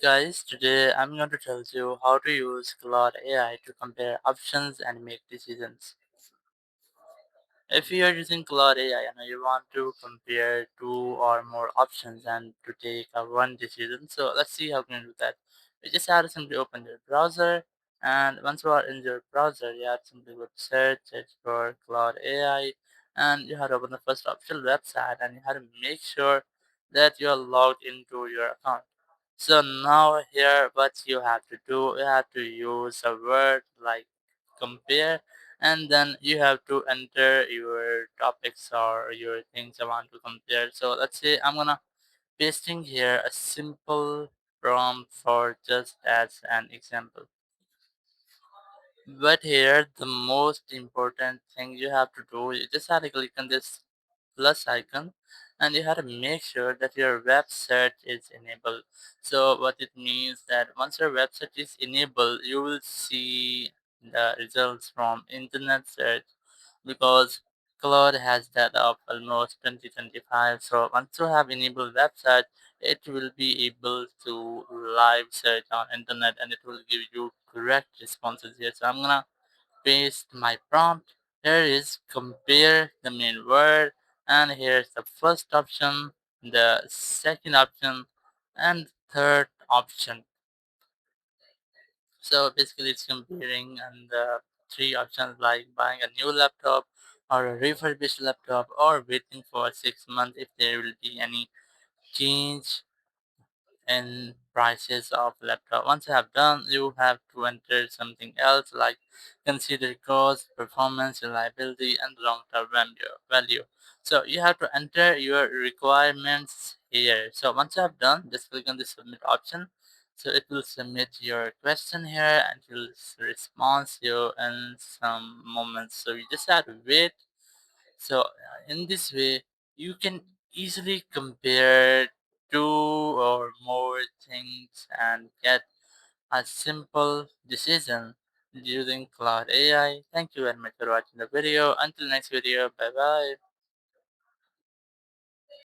Guys, today I'm going to tell you how to use Claude AI to compare options and make decisions. If you are using Claude AI and you want to compare two or more options and to take a one decision, so let's see how can you do that. You just have to simply open your browser, and once you are in your browser, you have to simply go to search for Claude AI, and you have to open the first official website, and you have to make sure that you are logged into your account. So now here what you have to do, you have to use a word like compare, and then you have to enter your topics or your things you want to compare. So let's say I'm gonna pasting here a simple prompt for just as an example. But here the most important thing you have to do, you just have to click on this plus icon, and you have to make sure that your web search is enabled. So what it means that once your website is enabled, you will see the results from internet search, because Claude has that of almost 2025. So once you have enabled website, it will be able to live search on internet, and it will give you correct responses here. So I'm gonna paste my prompt. Here is compare the main word, and here's the first option, the second option, and third option. So basically it's comparing and the three options like buying a new laptop or a refurbished laptop or waiting for 6 months if there will be any change and prices of laptop. Once you have done, you have to enter something else like consider cost, performance, reliability, and long-term value. So you have to enter your requirements here. So once you have done, just click on the submit option. So it will submit your question here and it will respond you in some moments. So you just have to wait. So in this way, you can easily compare two or more things and get a simple decision using Claude AI. Thank you very much for watching the video. Until next video, bye bye.